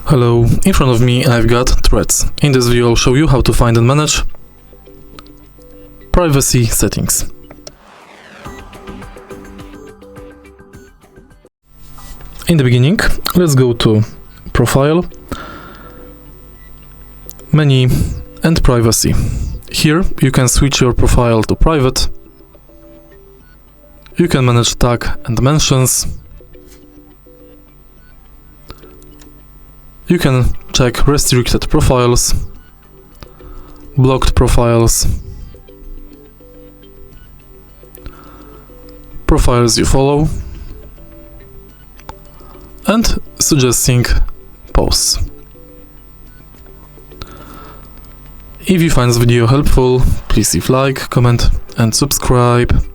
Hello, in front of me I've got threads. In this video I'll show you how to find and manage privacy settings. In the beginning, let's go to Profile, Menu and Privacy. Here you can switch your profile to private. You can manage tag and mentions. You can check restricted profiles, blocked profiles, profiles you follow, and suggesting posts. If you find this video helpful, please leave like, comment and subscribe.